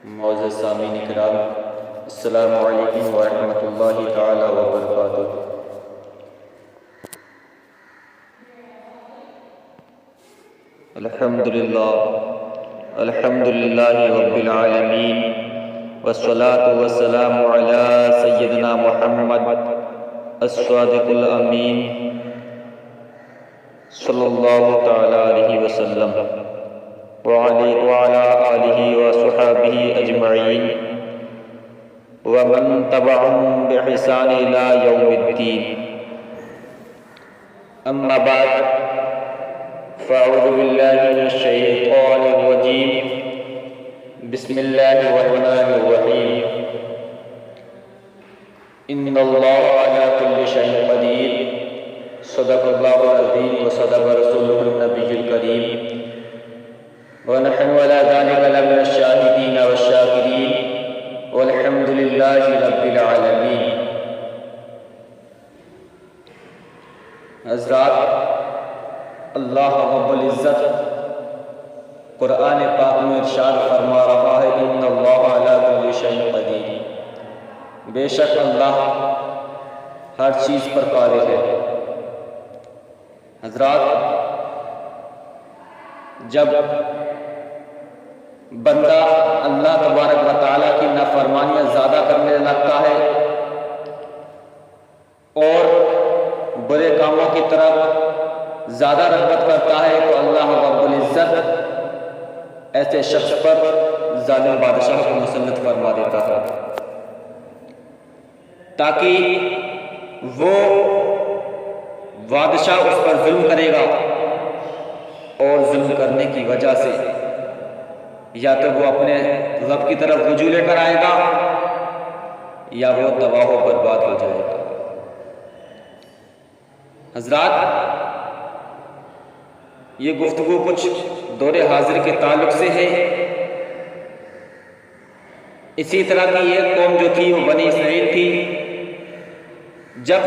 معزز سامعین کرام، السلام علیکم ورحمۃ اللہ تعالی وبرکاتہ۔ الحمدللہ رب العالمین، والصلاة والسلام علی سیدنا محمد الصادق الامین صلی اللہ تعالی علیہ وسلم وعلی آلہ وصحبہ اجمعین ومن تبعهم بإحسان إلى يوم الدین۔ اما بعد فاعوذ باللہ من الشیطان الرجیم، بسم اللہ الرحمن الرحیم، ان اللہ علی کل شیء قدیر، صدق اللہ العظیم وصدق رسولہ النبی الکریم، ونحن على ذلك لمن الشاهدين والشاكرين والحمد لله رب العالمین۔ حضرات، اللہ رب العزت قرآن پاک میں ارشاد فرما رہا ہے، ان اللہ علی کل شیء قدیر، بے شک اللہ ہر چیز پر قادر ہے۔ حضرات، جب بندہ اللہ تبارک و تعالیٰ کی نافرمانیاں زیادہ کرنے لگتا ہے اور برے کاموں کی طرف زیادہ رغبت کرتا ہے، تو اللہ رب العزت ایسے شخص پر ظالم بادشاہ کو مسلط فرما دیتا ہے، تاکہ وہ بادشاہ اس پر ظلم کرے گا، اور ظلم کرنے کی وجہ سے یا تو وہ اپنے رب کی طرف رجوع لے کر آئے گا، یا وہ تباہ و برباد ہو جائے گا۔ حضرات، یہ گفتگو کچھ دور حاضر کے تعلق سے ہے۔ اسی طرح کی ایک قوم جو تھی وہ بنی اسرائیل تھی۔ جب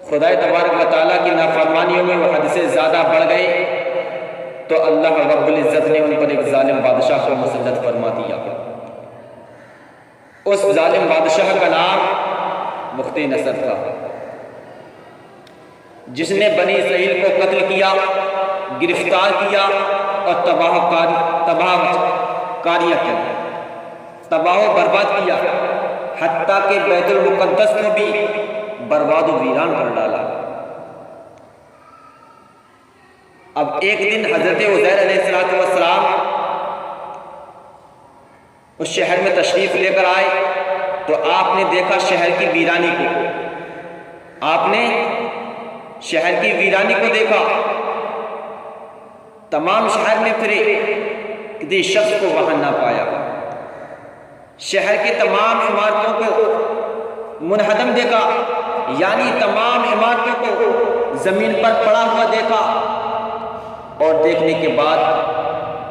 خدا تبارک و تعالیٰ کی نافرمانیوں میں وہ حد سے زیادہ بڑھ گئے، تو اللہ رب العزت نے ان پر ایک ظالم بادشاہ کو مسلط فرما دیا۔ اس ظالم بادشاہ کا نام بخت نصر تھا، جس نے بنی اسرائیل کو قتل کیا، گرفتار کیا اور تباہ و برباد کیا، حتیٰ کہ بیت المقدس میں بھی برباد و ویران کر ڈالا۔ اب ایک دن حضرت عزیر علیہ السلام اس شہر میں تشریف لے کر آئے، تو آپ نے دیکھا شہر کی ویرانی کو۔ آپ نے شہر کی ویرانی کو دیکھا، تمام شہر میں پھرے، کسی شخص کو وہاں نہ پایا۔ شہر کے تمام عمارتوں کو منہدم دیکھا، یعنی تمام عمارتوں کو زمین پر پڑا ہوا دیکھا، اور دیکھنے کے بعد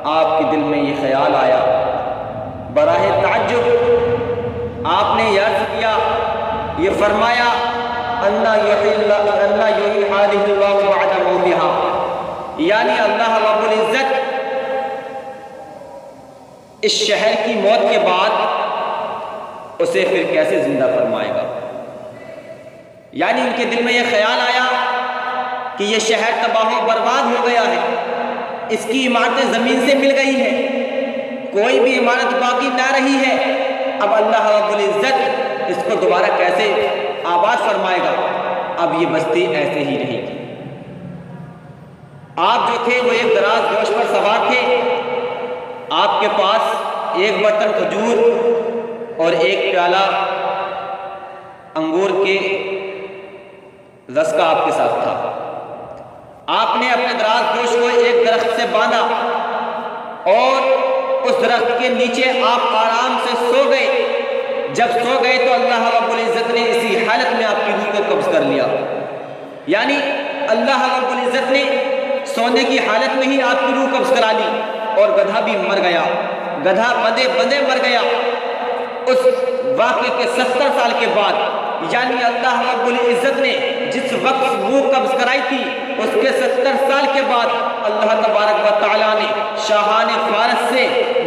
آپ کے دل میں یہ خیال آیا، براہ تعجب آپ نے عرض کیا، یہ فرمایا، انا یحیی ہذہ اللہ بعد موتہا، یعنی اللہ رب العزت اس شہر کی موت کے بعد اسے پھر کیسے زندہ فرمائے گا۔ یعنی ان کے دل میں یہ خیال آیا کہ یہ شہر تباہ و برباد ہو گیا ہے، اس کی عمارتیں زمین سے مل گئی ہیں، کوئی بھی عمارت باقی نہ رہی ہے، اب اللہ رب العزت اس کو دوبارہ کیسے آباد فرمائے گا؟ اب یہ بستی ایسے ہی رہے گی۔ آپ جو تھے وہ ایک دراز گوش پر سوار تھے، آپ کے پاس ایک برتن کھجور اور ایک پیالہ انگور کے رس کا آپ کے ساتھ تھا۔ آپ نے اپنے دراز گوش کو ایک درخت سے باندھا، اور اس درخت کے نیچے آپ آرام سے سو گئے۔ جب سو گئے تو اللہ رب العزت نے اسی حالت میں آپ کی روح کو قبض کر لیا، یعنی اللہ رب العزت نے سونے کی حالت میں ہی آپ کی روح قبض کرا لی، اور گدھا بھی مر گیا، گدھا بندے مر گیا۔ اس واقعے کے 70 سال کے بعد، یعنی اللہ رب العزت نے جس وقت روح قبض کرائی تھی، اس کے 70 75 سال کے بعد اللہ تبارک و تعالیٰ نے شاہان فارس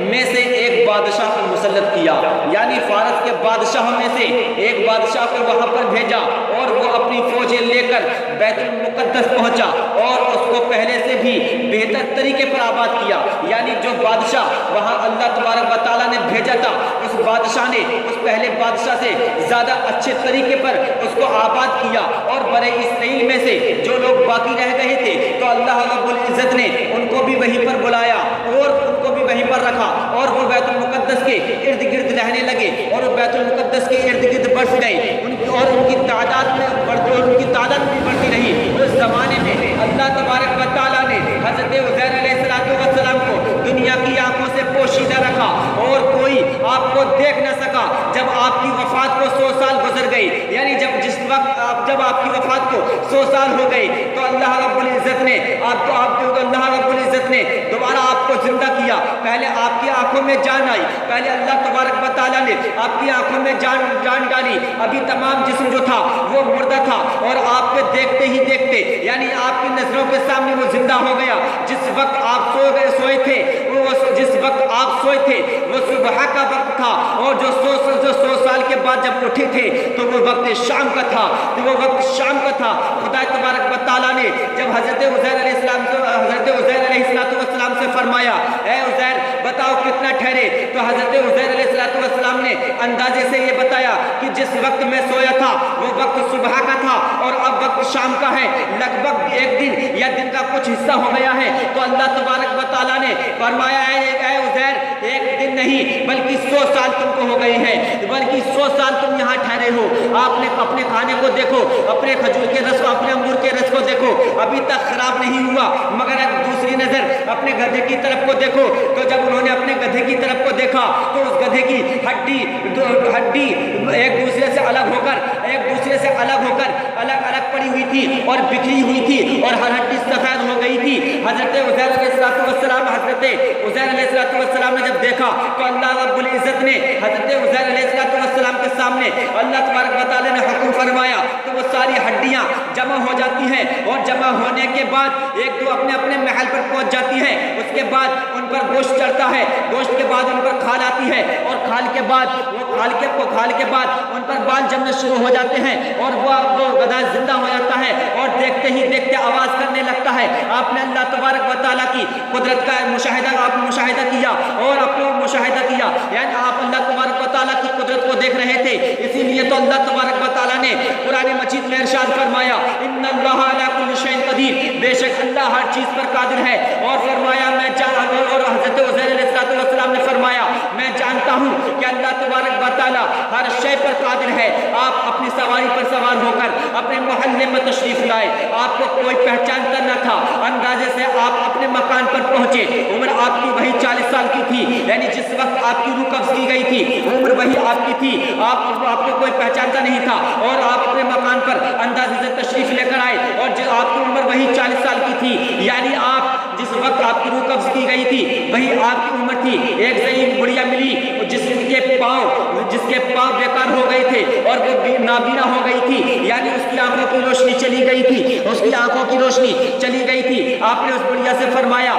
میں سے ایک بادشاہ کو مسلط کیا، یعنی فارس کے بادشاہوں میں سے ایک بادشاہ کو وہاں پر بھیجا اور وہ اپنی فوجیں لے کر بیت المقدس پہنچا اور اس کو پہلے سے بھی بہتر طریقے پر آباد کیا، یعنی جو بادشاہ وہاں اللہ تبارک و تعالیٰ نے بھیجا تھا اس بادشاہ نے اس پہلے بادشاہ سے زیادہ اچھے طریقے پر اس کو آباد کیا، اور بڑے اسرائیل میں سے جو لوگ باقی رہ گئے تھے تو اللہ رب العزت نے ان کو بھی وہیں پر بلایا اور ان کو بھی وہیں پر رکھا، اور وہ بیت المقدس کے ارد گرد رہنے لگے اور وہ بیت المقدس کے ارد گرد بڑھ گئے، اور ان کی تعداد بھی بڑھتی رہی۔ اس زمانے میں اللہ تبارک و تعالیٰ نے حضرت عزیر علیہ السلام کو دنیا کی آنکھوں سے پوشیدہ رکھا اور کوئی آپ کو دیکھ نہ سکا۔ جب آپ کی وفات کو 100 سال گزر گئے، یعنی جب آپ کی وفات کو 100 سال ہو گئے تو اللہ رب العزت نے دوبارہ آپ کو زندہ کیا۔ پہلے آپ کی آنکھوں میں جان آئی، پہلے اللہ تبارک و تعالیٰ نے آپ کی آنکھوں میں جان ڈالی، ابھی تمام جسم جو تھا وہ مردہ تھا، اور آپ کے دیکھتے ہی دیکھتے یعنی آپ کی نظروں کے سامنے وہ زندہ ہو گیا۔ جس وقت آپ سوئے تھے وہ صبح کا وقت تھا، اور جو 100 سال کے بعد جب اٹھے تھے تو وہ وقت شام کا تھا، خدا تبارک و تعالیٰ نے جب حضرت عزیر علیہ السلام سے فرمایا اے عزیر بتاؤ کتنا ٹھہرے، تو حضرت عزیر علیہ السلام نے اندازے سے یہ بتایا کہ جس وقت میں سویا تھا وہ وقت صبح کا تھا اور اب وقت شام کا ہے، لگ بھگ ایک دن یا دن کا کچھ حصہ ہو گیا ہے۔ تو اللہ تبارک و تعالیٰ نے فرمایا اے عزیر ایک دن نہیں بلکہ 100 سال تم کو ہو گئے ہیں، بلکہ 100 سال تم یہاں ٹھہرے ہو۔ آپ نے اپنے کھانے کو دیکھو، اپنے کھجور کے رس کو، اپنے انگور کے رس کو دیکھو، ابھی تک خراب نہیں ہوا، مگر ایک دوسری نظر اپنے گدھے کی طرف کو دیکھو۔ تو جب انہوں نے اپنے گدھے کی طرف کو دیکھا تو اس گدھے کی ہڈی ایک دوسرے سے الگ ہو کر الگ پڑی ہوئی تھی اور بکھری ہوئی تھی اور ہر ہڈی سفید ہو گئی تھی۔ حضرت عزیر علیہ السلام نے جب دیکھا تو اللہ رب العزت نے حضرت عزیر علیہ السلام کے سامنے اللہ تبارک و تعالیٰ نے حکم فرمایا تو وہ ساری ہڈیاں جمع ہو جاتی ہیں، اور جمع ہونے کے بعد ایک دو اپنے محل پر پہنچ جاتی ہیں۔ اس کے بعد ان پر گوشت چڑھتا ہے، گوشت کے بعد ان پر کھال آتی ہے، اور کھال کے بعد ان پر بال جمنے شروع ہو جاتے ہیں اور وہ گدھا زندہ ہو جاتا ہے اور دیکھتے ہی دیکھتے آواز کرنے لگتا ہے۔ آپ نے اللہ تبارک و تعالیٰ کی قدرت کا مشاہدہ کیا اور اپنا مشاہدہ کیا، یعنی آپ اللہ تبارک و تعالیٰ کی قدرت کو دیکھ رہے تھے۔ اسی لیے تو اللہ تبارک و تعالیٰ نے قرآن مجید میں ارشاد فرمایا ان اللہ علی کل شیء قدیر، بے شک اللہ ہر چیز پر قادر ہے، اور فرمایا اور حضرت عزیر علیہ السلام نے فرمایا میں جانتا ہوں کہ اللہ تبارک و تعالیٰ ہر شے پر قادر ہے۔ آپ اپنی سواری پر سوار ہو کر اپنے محلے میں تشریف لائے، آپ کو کوئی پہچانتا نہ تھا، اندازے سے آپ اپنے مکان پر پہنچے، عمر آپ کی وہی 40 سال کی تھی، یعنی جس وقت آپ کی روح قبض کی گئی تھی عمر وہی آپ کی تھی، آپ کو کوئی پہچانتا نہیں تھا، اور آپ اپنے مکان پر اندازے سے تشریف لے کر آئے، اور آپ کی عمر وہی 40 سال کی تھی، یعنی آپ جس وقت آپ کی روح قبض کی گئی تھی وہی آپ کی عمر تھی۔ ایک ضعیف بڑھیا ملی جس کے پاؤں بیکار ہو گئے تھے اور وہ نابینا ہو گئی تھی، یعنی اس کی آنکھوں کی روشنی چلی گئی تھی، آپ نے اس بڑھیا سے فرمایا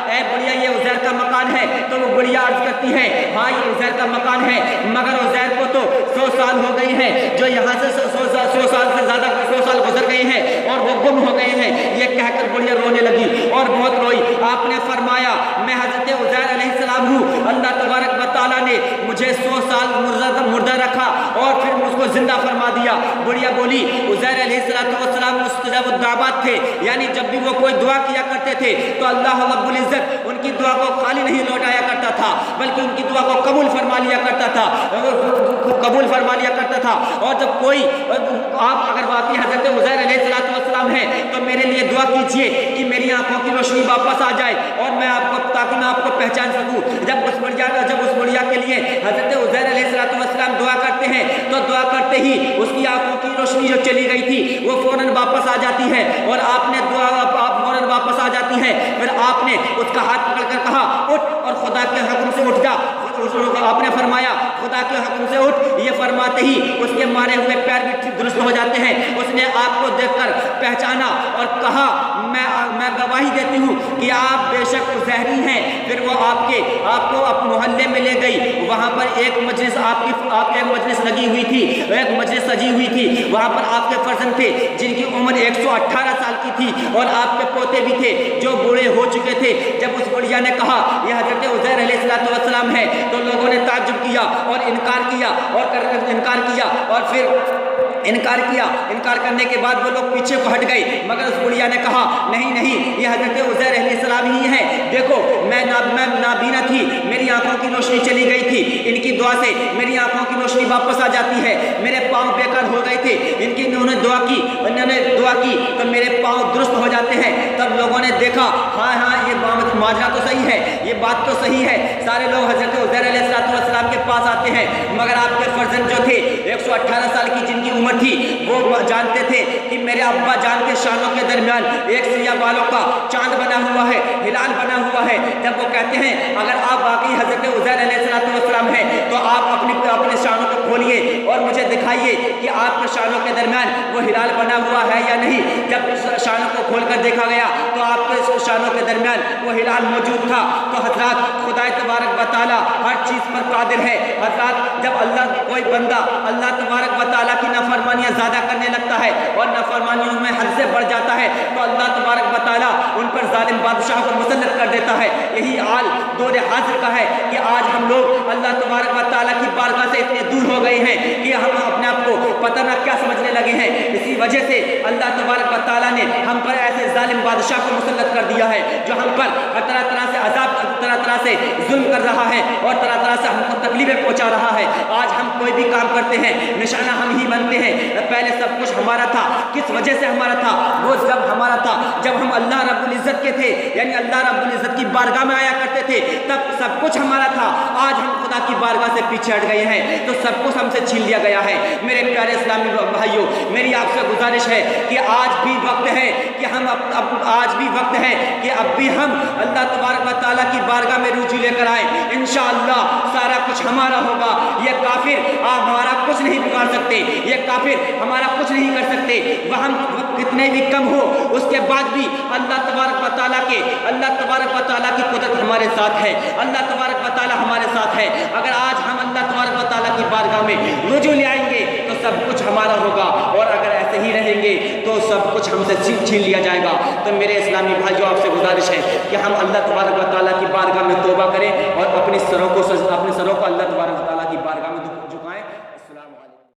اے بڑھیا یہ عزیر کا مکان ہے، تو وہ بڑھیا عرض کرتی ہے ہاں یہ عزیر کا مکان ہے، مگر عزیر کو تو 100 سال ہو گئے ہیں، جو یہاں سے 100 سال سے زیادہ 100 سال گزر گئے ہیں اور وہ گم ہو گئے ہیں۔ یہ کہہ کر بڑھیا رونے لگی اور بہت روئی۔ آپ نے فرمایا میں حضرت عزیر علیہ السلام ہوں، اللہ تبارک و تعالیٰ نے مجھے 100 سال مردہ رکھا اور پھر مجھ کو زندہ فرما دیا۔ بڑھیا بولی عزیر علیہ السلام مستجاب الدعوات تھے، یعنی جب بھی وہ کوئی دعا کیا کرتے تھے تو اللہ رب العزت ان کی دعا کو خالی نہیں لوٹایا کرتا تھا بلکہ ان کی دعا کو قبول فرما لیا کرتا تھا۔ اور جب کوئی آپ اگر واقعی حضرت عزیر علیہ السلام ہیں تو میرے لیے دعا کیجئے کہ میری آنکھوں کی روشنی واپس آ جائے اور تاکہ میں آپ کو پہچان سکوں۔ جب اس بڑھیا کے لیے حضرت عزیر علیہ السلام دعا کرتے ہیں تو دعا کرتے ہی اس کی آنکھوں کی روشنی جو چلی گئی تھی وہ فوراً واپس آ جاتی ہے، اور آپ فوراً واپس آ جاتی ہے۔ پھر آپ نے اس کا ہاتھ پکڑ کر کہا اٹھ اور خدا کے حکم سے اٹھ جا۔ آپ نے فرمایا خدا کے حکم سے اٹھ، یہ فرماتے ہی اس کے مارے ہوئے پیر بھی درست ہو جاتے ہیں۔ اس نے آپ کو دیکھ کر پہچانا اور اور کہا میں گواہی دیتی ہوں کہ آپ بے شک زہری ہیں۔ پھر وہ آپ کو اپنے محلے میں لے گئی، وہاں پر ایک مجلس آپ کی مجلس لگی ہوئی تھی، ایک مجلس سجی ہوئی تھی، وہاں پر آپ کے فرزند تھے جن کی عمر 118 سال کی تھی، اور آپ کے پوتے بھی تھے جو بوڑھے ہو چکے تھے۔ جب اس بڑھیا نے کہا یہ حضرت عزیر علیہ السلام ہے تو لوگوں نے تعجب کیا اور انکار کیا اور پھر انکار کرنے کے بعد وہ لوگ پیچھے کو ہٹ گئے، مگر اس بڑھیا نے کہا نہیں یہ حضرت عزیر علیہ السلام ہی ہے، دیکھو میں نابینا تھی، میری آنکھوں کی روشنی چلی گئی تھی، ان کی دعا سے میری آنکھوں کی روشنی واپس آ جاتی ہے، میرے پاؤں بیکار ہو گئے تھے، انہوں نے دعا کی تو میرے پاؤں درست ہو جاتے ہیں۔ تب لوگوں نے دیکھا ہاں یہ ماجرا تو صحیح ہے، یہ بات تو صحیح ہے، سارے لوگ حضرت عزیر علیہ السلام کے پاس آتے ہیں، مگر آپ کے فرزند جو تھے 118 سال کی جن کی عمر تھی وہ جانتے تھے کہ میرے ابا جان کے شانوں کے درمیان ایک سیاہ بالوں کا چاند بنا ہوا ہے، ہلال بنا ہوا ہے۔ جب وہ کہتے ہیں اگر آپ واقعی حضرت عزیر علیہ السلام ہیں تو آپ اپنے شانوں کو کھولیے اور مجھے دکھائیے کہ آپ کے شانوں کے درمیان وہ ہلال بنا ہوا ہے یا نہیں۔ جب شانوں کو کھول کر دیکھا گیا تو آپ کے شانوں کے درمیان وہ ہلال موجود تھا۔ تو حضرات خدا تبارک و تعالی ہر چیز پر قادر ہے۔ حضرات جب کوئی بندہ اللہ تبارک و تعالی کی نافرمانیاں زیادہ کرنے لگتا ہے اور نافرمانیوں میں حد سے بڑھ جاتا ہے تو اللہ تبارک و تعالی ان پر ظالم بادشاہ کو مسلط کر دیتا ہے۔ یہی حال دور حاضر کا ہے کہ آج ہم لوگ اللہ تبارک و تعالی کی بارگاہ سے اتنے دور ہو گئے ہیں کہ ہم اپنے آپ کو پتہ نہ کیا سمجھنے لگے ہیں۔ اسی وجہ سے اللہ تبارک و تعالی نے ہم پر ایسے ظالم بادشاہ کو مسلط کر دیا ہے جو ہم پر طرح طرح سے عذاب، طرح طرح سے ظلم کر رہا ہے اور طرح طرح سے ہم کو تکلیفیں پہنچا رہا ہے۔ آج ہم کوئی بھی کام کرتے ہیں نشانہ ہم ہی بنتے ہیں۔ پہلے سب کچھ ہمارا تھا، کس وجہ سے ہمارا تھا؟ وہ جب ہمارا تھا جب ہم اللہ رب العزت کے تھے، یعنی اللہ رب العزت کی بارگاہ میں آیا کرتے تھے، تب سب کچھ ہمارا تھا۔ آج ہم خدا کی بارگاہ سے پیچھے ہٹ گئے ہیں تو سب کچھ ہم سے چھین لیا گیا ہے۔ میرے پیارے اسلامی بھائیوں، میری آپ سے گزارش ہے کہ آج بھی وقت ہے کہ ہم اب بھی ہم اللہ تبارک و تعالیٰ کی بارگاہ میں رجوع لے کر آئیں۔ انشاءاللہ سارا کچھ ہمارا ہوگا۔ یہ کافر ہمارا کچھ نہیں بگاڑ سکتے، یہ کافر ہمارا کچھ نہیں کر سکتے۔ وہ ہم کتنے بھی کم ہو اس کے بعد بھی اللہ تبارک و تعالیٰ کی قدرت ہمارے ساتھ ہے، اللہ تبارک و تعالیٰ ہمارے ساتھ ہے۔ اگر آج ہم اللہ تبارک و تعالیٰ کی بارگاہ میں رجوع لے آئیں گے تو سب کچھ ہمارا ہوگا، اور اگر ایسے ہی رہیں گے تو سب کچھ ہم سے چھین لیا جائے گا۔ تو میرے اسلامی بھائیوں، آپ سے گزارش ہے کہ ہم اللہ تبارک و تعالیٰ کی بارگاہ میں توبہ کریں اور اپنے سروں کو اللہ تبارک و تعالیٰ